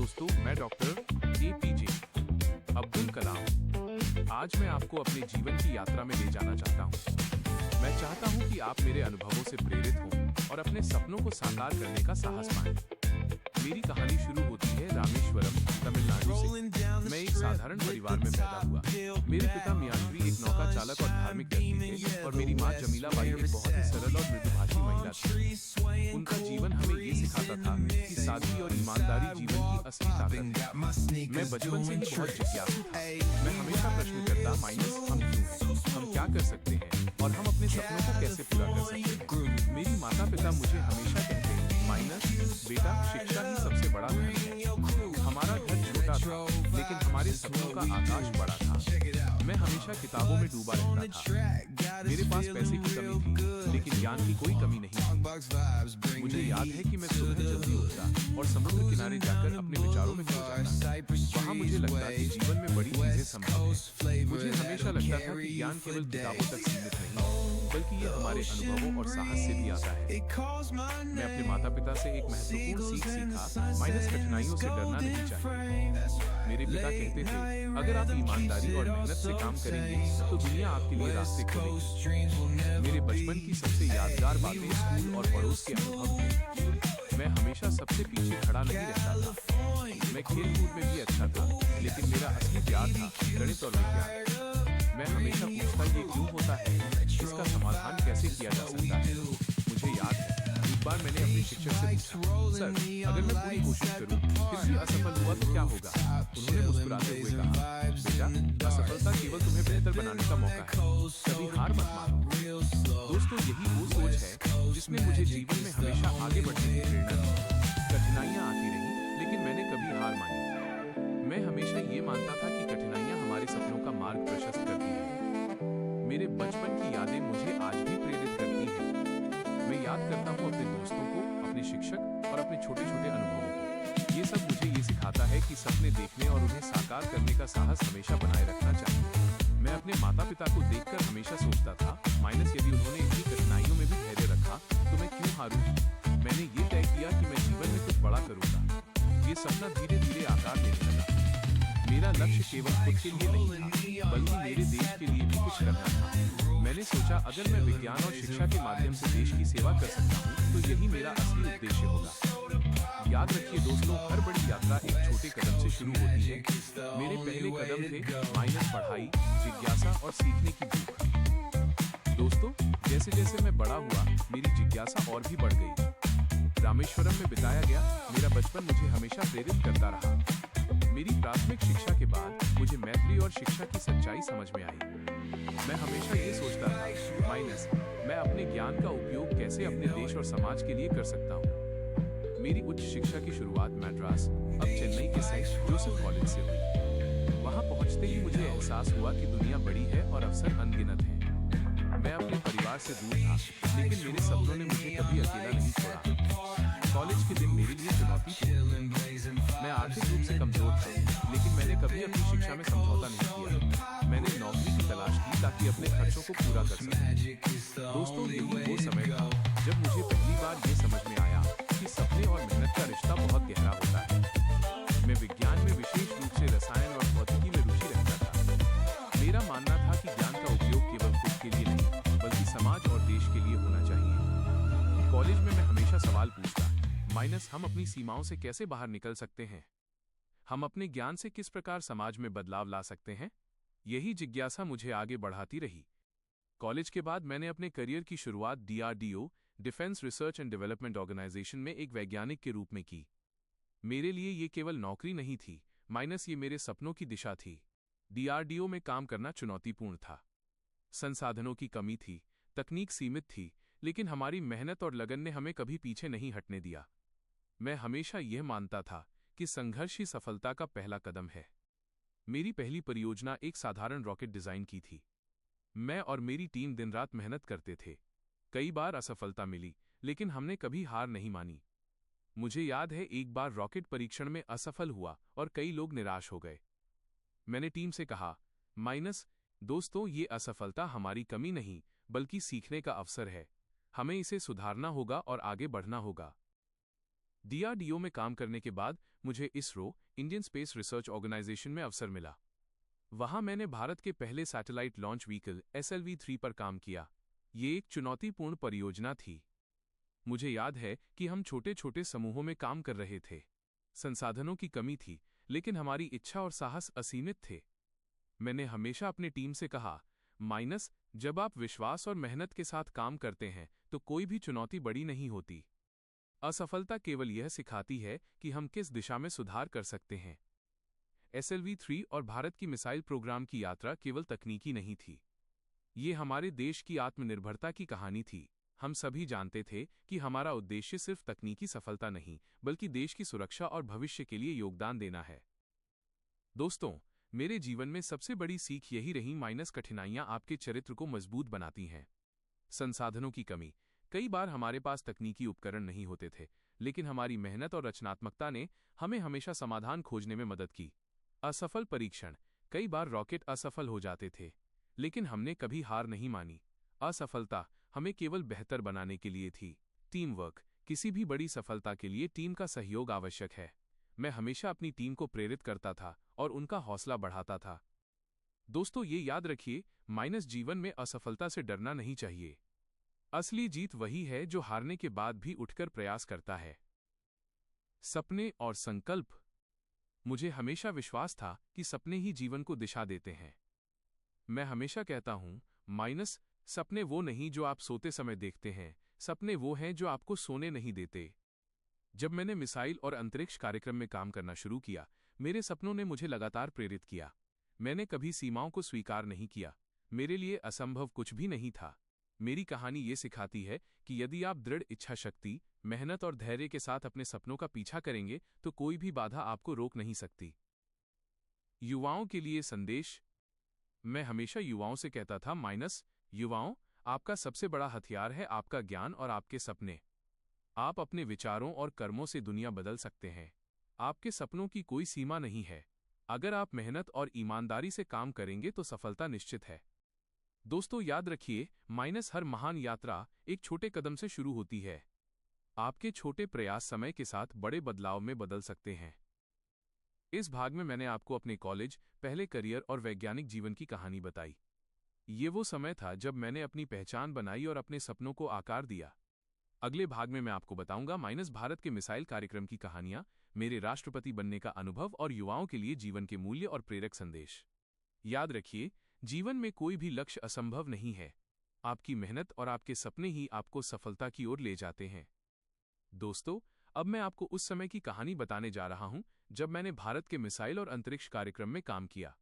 दोस्तों, मैं doctor APJ Abdul Kalam आज मैं आपको अपने जीवन की यात्रा में ले जाना चाहता हूँ। मैं चाहता हूँ कि आप मेरे अनुभवों से प्रेरित हों और अपने सपनों को साकार करने का साहस पाएं। मेरी कहानी शुरू होती है रामेश्वरम, तमिलनाडु से। मैं एक साधारण परिवार में पैदा हुआ। मेरे पिता मियांश्री एक नौका चालक और धार्मिक व्यक्ति थे और मेरी माँ जमीला बाई एक बहुत ही सरल और मृदुभाषी महिला थी। उनका जीवन हमें ये सिखाता था कि सादगी और ईमानदारी जीवन की असली ताकत है। मैं बचपन से ही बहुत जिज्ञासु था। मैं हमेशा प्रश्न करता, माइनस हम क्यों हैं? हम क्या कर सकते हैं और हम अपने सपनों को कैसे पूरा कर सकते हैं? मेरी माता पिता मुझे हमेशा कहते हैं, माइनस बेटा, शिक्षा ही सबसे बड़ा धन है। हमारा घर छोटा था, लेकिन हमारे सपनों का आकाश बड़ा था। मैं हमेशा किताबों में डूबा रहता था। मेरे पास पैसे की कमी थी, लेकिन ज्ञान की कोई कमी नहीं थी। मुझे याद है कि मैं सुबह जल्दी उठता और समुद्र किनारे जाकर अपने विचारों में खो जाता। वहाँ मुझे लगता कि जीवन में बड़ी चीजें संभव हैं। मुझे हमेशा लगता था कि ज्ञान केवल किताबों तक सीमित नहीं, बल्कि ये हमारे अनुभवों और साहस से भी आता है। मैं अपने माता पिता से एक महत्वपूर्ण सीख सीखा, माइनस कठिनाइयों से डरना नहीं चाहिए। मेरे पिता कहते थे, अगर आप ईमानदारी और मेहनत से काम करेंगे तो दुनिया आपके लिए रास्ते खोलेगी। मेरे बचपन की सबसे यादगार बातें स्कूल और पड़ोस के अनुभव थे। मैं हमेशा सबसे पीछे खड़ा नहीं रहता था। मैं खेल कूद में भी अच्छा था, लेकिन मेरा असली प्यार था गणित और विज्ञान। मैं हमेशा पूछता, ये क्यों होता है, इसका समाधान कैसे किया जा सकता है। मुझे याद है, एक बार मैंने अपने शिक्षक से पूछा, सर, अगर मैं पूरी कोशिश करूं फिर भी असफल हुआ तो क्या होगा? उन्होंने मुस्कुराते हुए कहा, बेटा, असफलता केवल तुम्हें बेहतर बनाने का मौका है, कभी हार मत मानो। दोस्तों, यही वो सोच है जिसने मुझे जीवन में हमेशा आगे बढ़ने की प्रेरणा दी। कठिनाइयां आती रहीं, लेकिन मैंने कभी हार मानी। मैं हमेशा ये मानता था कि कठिनाइयां हमारे सपनों का मार्ग प्रशस्त करती हैं। मेरे बचपन की यादें मुझे आज भी प्रेरित करती हैं। मैं याद करता हूँ अपने दोस्तों को, अपने शिक्षक और अपने छोटे छोटे अनुभवों को। ये सब मुझे ये सिखाता है कि सपने देखने और उन्हें साकार करने का साहस हमेशा बनाए रखना चाहिए। मैं अपने माता पिता को देखकर हमेशा सोचता था, माइनस यदि उन्होंने इतनी कठिनाइयों में भी धैर्य रखा तो मैं क्यों हारूं? मैंने ये तय किया कि मैं जीवन में कुछ बड़ा करूंगा। ये सपना धीरे धीरे आकार लेने लगा। मेरा लक्ष्य केवल खुद के लिए नहीं था, बल्कि मेरे देश के लिए भी कुछ करना था। मैंने सोचा, अगर मैं विज्ञान और शिक्षा के माध्यम से देश की सेवा कर सकता हूँ तो यही मेरा असली उद्देश्य होगा। याद रखिए दोस्तों, हर बड़ी यात्रा एक छोटे कदम से शुरू होती है। मेरे पहले कदम थे माइनस पढ़ाई, जिज्ञासा और सीखने की भूख। दोस्तों, जैसे जैसे मैं बड़ा हुआ, मेरी जिज्ञासा और भी बढ़ गई। रामेश्वरम में बिताया गया मेरा बचपन मुझे हमेशा प्रेरित करता रहा। मेरी प्राथमिक शिक्षा के बाद मुझे मैत्री और शिक्षा की सच्चाई समझ में आई। मैं हमेशा ये सोचता था, माइनस मैं अपने ज्ञान का उपयोग कैसे अपने देश और समाज के लिए कर सकता हूँ। मेरी उच्च शिक्षा की शुरुआत मैड्रास, अब चेन्नई के सेंट जोसेफ कॉलेज से हुई। वहाँ पहुँचते ही मुझे एहसास हुआ कि दुनिया बड़ी है और अवसर अनगिनत हैं। मैं अपने परिवार से दूर था, लेकिन मेरे सपनों ने मुझे कभी अकेला नहीं छोड़ा। कॉलेज के दिन मेरे लिए चुनौती थी। मैं आर्थिक रूप से कमजोर था, लेकिन मैंने कभी अपनी शिक्षा में समझौता नहीं किया। मैंने नौकरी की तलाश की ताकि अपने खर्चों को पूरा कर सकूं। दोस्तों, यही वो समय था जब मुझे पहली बार ये समझ में आया कि सपने और मेहनत का रिश्ता बहुत गहरा होता है। मैं विज्ञान में विशेष रूप से रसायन और भौतिकी में रुचि रखता था। मेरा मानना था कि ज्ञान का उपयोग केवल खुद के लिए नहीं, बल्कि समाज और देश के लिए होना चाहिए। कॉलेज में मैं हमेशा सवाल पूछता, माइनस हम अपनी सीमाओं से कैसे बाहर निकल सकते हैं? हम अपने ज्ञान से किस प्रकार समाज में बदलाव ला सकते हैं? यही जिज्ञासा मुझे आगे बढ़ाती रही। कॉलेज के बाद मैंने अपने करियर की शुरुआत DRDO, defence research and development organisation में एक वैज्ञानिक के रूप में की। मेरे लिए ये केवल नौकरी नहीं थी, माइनस ये मेरे सपनों की दिशा थी। DRDO में काम करना चुनौतीपूर्ण था। संसाधनों की कमी थी, तकनीक सीमित थी, लेकिन हमारी मेहनत और लगन ने हमें कभी पीछे नहीं हटने दिया। मैं हमेशा यह मानता था कि संघर्ष ही सफलता का पहला कदम है। मेरी पहली परियोजना एक साधारण रॉकेट डिजाइन की थी। मैं और मेरी टीम दिन रात मेहनत करते थे। कई बार असफलता मिली, लेकिन हमने कभी हार नहीं मानी। मुझे याद है, एक बार रॉकेट परीक्षण में असफल हुआ और कई लोग निराश हो गए। मैंने टीम से कहा, माइनस दोस्तों, ये असफलता हमारी कमी नहीं, बल्कि सीखने का अवसर है। हमें इसे सुधारना होगा और आगे बढ़ना होगा। डीआरडीओ में काम करने के बाद मुझे ISRO, Indian space research organisation में अवसर मिला। वहां मैंने भारत के पहले सैटेलाइट लॉन्च व्हीकल SLV-3 पर काम किया। ये एक चुनौतीपूर्ण परियोजना थी। मुझे याद है कि हम छोटे छोटे समूहों में काम कर रहे थे। संसाधनों की कमी थी, लेकिन हमारी इच्छा और साहस असीमित थे। मैंने हमेशा अपनी टीम से कहा, माइनस, जब आप विश्वास और मेहनत के साथ काम करते हैं तो कोई भी चुनौती बड़ी नहीं होती। असफलता केवल यह सिखाती है कि हम किस दिशा में सुधार कर सकते हैं। SLV-3 और भारत की मिसाइल प्रोग्राम की यात्रा केवल तकनीकी नहीं थी। ये हमारे देश की आत्मनिर्भरता की कहानी थी। हम सभी जानते थे कि हमारा उद्देश्य सिर्फ तकनीकी सफलता नहीं, बल्कि देश की सुरक्षा और भविष्य के लिए योगदान देना है। दोस्तों, मेरे जीवन में सबसे बड़ी सीख यही रही, माइनस कठिनाइयां आपके चरित्र को मजबूत बनाती हैं। संसाधनों की कमी, कई बार हमारे पास तकनीकी उपकरण नहीं होते थे, लेकिन हमारी मेहनत और रचनात्मकता ने हमें हमेशा समाधान खोजने में मदद की। असफल परीक्षण, कई बार रॉकेट असफल हो जाते थे, लेकिन हमने कभी हार नहीं मानी। असफलता हमें केवल बेहतर बनाने के लिए थी। टीम वर्क, किसी भी बड़ी सफलता के लिए टीम का सहयोग आवश्यक है। मैं हमेशा अपनी टीम को प्रेरित करता था और उनका हौसला बढ़ाता था। दोस्तों, ये याद रखिए, माइनस जीवन में असफलता से डरना नहीं चाहिए। असली जीत वही है जो हारने के बाद भी उठकर प्रयास करता है। सपने और संकल्प, मुझे हमेशा विश्वास था कि सपने ही जीवन को दिशा देते हैं। मैं हमेशा कहता हूं, माइनस, सपने वो नहीं जो आप सोते समय देखते हैं, सपने वो हैं जो आपको सोने नहीं देते। जब मैंने मिसाइल और अंतरिक्ष कार्यक्रम में काम करना शुरू किया, मेरे सपनों ने मुझे लगातार प्रेरित किया। मैंने कभी सीमाओं को स्वीकार नहीं किया। मेरे लिए असंभव कुछ भी नहीं था। मेरी कहानी ये सिखाती है कि यदि आप दृढ़ इच्छा शक्ति, मेहनत और धैर्य के साथ अपने सपनों का पीछा करेंगे तो कोई भी बाधा आपको रोक नहीं सकती। युवाओं के लिए संदेश, मैं हमेशा युवाओं से कहता था, माइनस, युवाओं, आपका सबसे बड़ा हथियार है आपका ज्ञान और आपके सपने। आप अपने विचारों और कर्मों से दुनिया बदल सकते हैं। आपके सपनों की कोई सीमा नहीं है। अगर आप मेहनत और ईमानदारी से काम करेंगे तो सफलता निश्चित है। दोस्तों, याद रखिए, माइनस, हर महान यात्रा एक छोटे कदम से शुरू होती है। आपके छोटे प्रयास समय के साथ बड़े बदलाव में बदल सकते हैं। इस भाग में मैंने आपको अपने कॉलेज, पहले करियर और वैज्ञानिक जीवन की कहानी बताई। ये वो समय था जब मैंने अपनी पहचान बनाई और अपने सपनों को आकार दिया। अगले भाग में मैं आपको बताऊंगा, माइनस, भारत के मिसाइल कार्यक्रम की कहानियां, मेरे राष्ट्रपति बनने का अनुभव और युवाओं के लिए जीवन के मूल्य और प्रेरक संदेश। याद रखिए, जीवन में कोई भी लक्ष्य असंभव नहीं है। आपकी मेहनत और आपके सपने ही आपको सफलता की ओर ले जाते हैं। दोस्तों, अब मैं आपको उस समय की कहानी बताने जा रहा हूं जब मैंने भारत के मिसाइल और अंतरिक्ष कार्यक्रम में काम किया।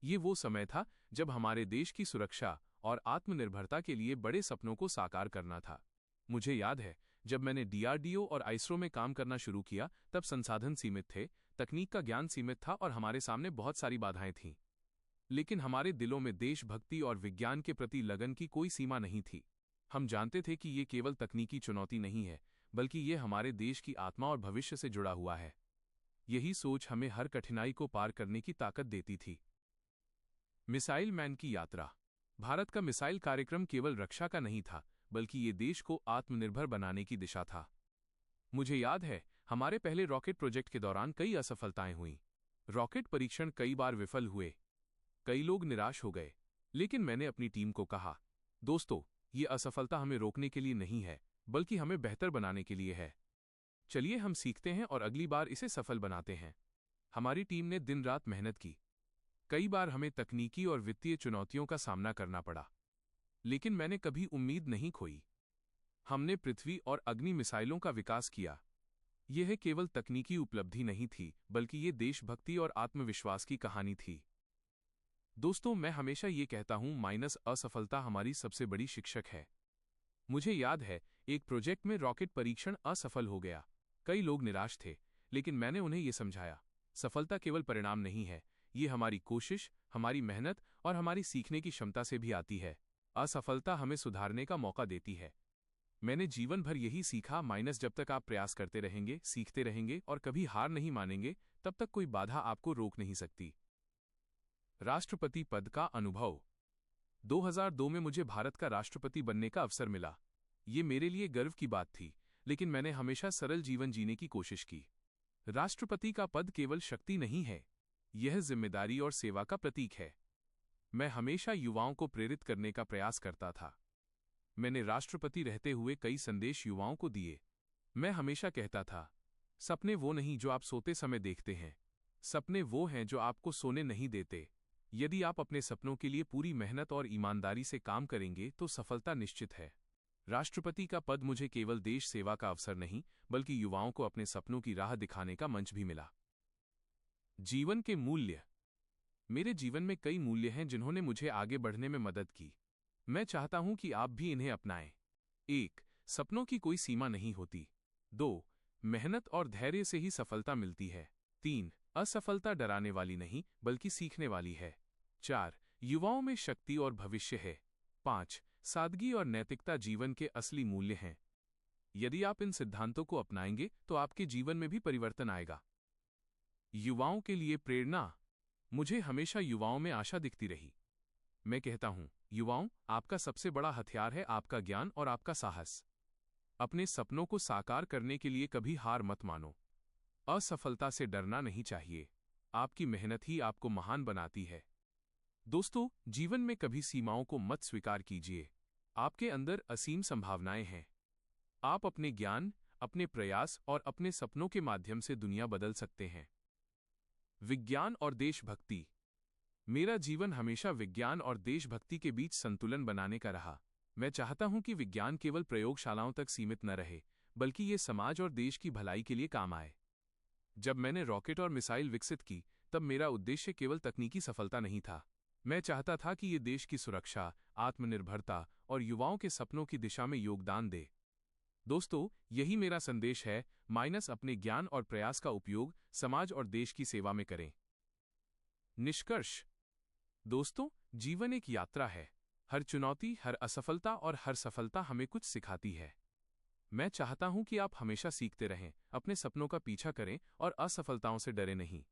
ये वो समय था जब हमारे देश की सुरक्षा और आत्मनिर्भरता के लिए बड़े सपनों को साकार करना था। मुझे याद है, जब मैंने डीआरडीओ और इसरो में काम करना शुरू किया तब संसाधन सीमित थे, तकनीक का ज्ञान सीमित था और हमारे सामने बहुत सारी बाधाएं थीं। लेकिन हमारे दिलों में देशभक्ति और विज्ञान के प्रति लगन की कोई सीमा नहीं थी। हम जानते थे कि ये केवल तकनीकी चुनौती नहीं है, बल्कि ये हमारे देश की आत्मा और भविष्य से जुड़ा हुआ है। यही सोच हमें हर कठिनाई को पार करने की ताकत देती थी। मिसाइल मैन की यात्रा, भारत का मिसाइल कार्यक्रम केवल रक्षा का नहीं था, बल्कि ये देश को आत्मनिर्भर बनाने की दिशा था। मुझे याद है, हमारे पहले रॉकेट प्रोजेक्ट के दौरान कई असफलताएं हुईं। रॉकेट परीक्षण कई बार विफल हुए, कई लोग निराश हो गए, लेकिन मैंने अपनी टीम को कहा, दोस्तों, ये असफलता हमें रोकने के लिए नहीं है, बल्कि हमें बेहतर बनाने के लिए है। चलिए हम सीखते हैं और अगली बार इसे सफल बनाते हैं। हमारी टीम ने दिन रात मेहनत की। कई बार हमें तकनीकी और वित्तीय चुनौतियों का सामना करना पड़ा, लेकिन मैंने कभी उम्मीद नहीं खोई। हमने पृथ्वी और अग्नि मिसाइलों का विकास किया। यह केवल तकनीकी उपलब्धि नहीं थी, बल्कि ये देशभक्ति और आत्मविश्वास की कहानी थी। दोस्तों, मैं हमेशा ये कहता हूं, माइनस, असफलता हमारी सबसे बड़ी शिक्षक है। मुझे याद है, एक प्रोजेक्ट में रॉकेट परीक्षण असफल हो गया। कई लोग निराश थे, लेकिन मैंने उन्हें यह समझाया, सफलता केवल परिणाम नहीं है, ये हमारी कोशिश, हमारी मेहनत और हमारी सीखने की क्षमता से भी आती है। असफलता हमें सुधारने का मौका देती है। मैंने जीवन भर यही सीखा, माइनस, जब तक आप प्रयास करते रहेंगे, सीखते रहेंगे और कभी हार नहीं मानेंगे, तब तक कोई बाधा आपको रोक नहीं सकती। राष्ट्रपति पद का अनुभव, 2002 में मुझे भारत का राष्ट्रपति बनने का अवसर मिला। ये मेरे लिए गर्व की बात थी। लेकिन मैंने हमेशा सरल जीवन जीने की कोशिश की। राष्ट्रपति का पद केवल शक्ति नहीं है, यह जिम्मेदारी और सेवा का प्रतीक है। मैं हमेशा युवाओं को प्रेरित करने का प्रयास करता था। मैंने राष्ट्रपति रहते हुए कई संदेश युवाओं को दिए। मैं हमेशा कहता था, सपने वो नहीं जो आप सोते समय देखते हैं, सपने वो हैं जो आपको सोने नहीं देते। यदि आप अपने सपनों के लिए पूरी मेहनत और ईमानदारी से काम करेंगे तो सफलता निश्चित है। राष्ट्रपति का पद मुझे केवल देश सेवा का अवसर नहीं, बल्कि युवाओं को अपने सपनों की राह दिखाने का मंच भी मिला। जीवन के मूल्य। मेरे जीवन में कई मूल्य हैं जिन्होंने मुझे आगे बढ़ने में मदद की। मैं चाहता हूं कि आप भी इन्हें अपनाएं। 1. सपनों की कोई सीमा नहीं होती। 2. मेहनत और धैर्य से ही सफलता मिलती है। 3. असफलता डराने वाली नहीं, बल्कि सीखने वाली है। 4. युवाओं में शक्ति और भविष्य है। 5. सादगी और नैतिकता जीवन के असली मूल्य हैं। यदि आप इन सिद्धांतों को अपनाएंगे तो आपके जीवन में भी परिवर्तन आएगा। युवाओं के लिए प्रेरणा। मुझे हमेशा युवाओं में आशा दिखती रही। मैं कहता हूं, युवाओं, आपका सबसे बड़ा हथियार है आपका ज्ञान और आपका साहस। अपने सपनों को साकार करने के लिए कभी हार मत मानो। असफलता से डरना नहीं चाहिए, आपकी मेहनत ही आपको महान बनाती है। दोस्तों, जीवन में कभी सीमाओं को मत स्वीकार कीजिए। आपके अंदर असीम संभावनाएं हैं। आप अपने ज्ञान, अपने प्रयास और अपने सपनों के माध्यम से दुनिया बदल सकते हैं। विज्ञान और देशभक्ति। मेरा जीवन हमेशा विज्ञान और देशभक्ति के बीच संतुलन बनाने का रहा। मैं चाहता हूं कि विज्ञान केवल प्रयोगशालाओं तक सीमित न रहे, बल्कि ये समाज और देश की भलाई के लिए काम आए। जब मैंने रॉकेट और मिसाइल विकसित की, तब मेरा उद्देश्य केवल तकनीकी सफलता नहीं था। मैं चाहता था कि ये देश की सुरक्षा, आत्मनिर्भरता और युवाओं के सपनों की दिशा में योगदान दे। दोस्तों, यही मेरा संदेश है, अपने ज्ञान और प्रयास का उपयोग समाज और देश की सेवा में करें। निष्कर्ष। दोस्तों, जीवन एक यात्रा है। हर चुनौती, हर असफलता और हर सफलता हमें कुछ सिखाती है। मैं चाहता हूं कि आप हमेशा सीखते रहें, अपने सपनों का पीछा करें और असफलताओं से डरे नहीं।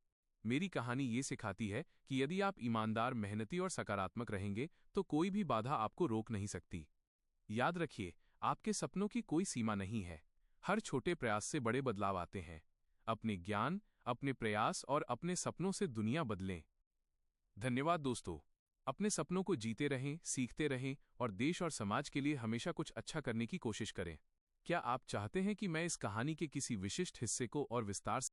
मेरी कहानी ये सिखाती है कि यदि आप ईमानदार, मेहनती और सकारात्मक रहेंगे तो कोई भी बाधा आपको रोक नहीं सकती। याद रखिए, आपके सपनों की कोई सीमा नहीं है। हर छोटे प्रयास से बड़े बदलाव आते हैं। अपने ज्ञान, अपने प्रयास और अपने सपनों से दुनिया बदलें। धन्यवाद दोस्तों। अपने सपनों को जीते रहें, सीखते रहें और देश और समाज के लिए हमेशा कुछ अच्छा करने की कोशिश करें। क्या आप चाहते हैं कि मैं इस कहानी के किसी विशिष्ट हिस्से को और विस्तार से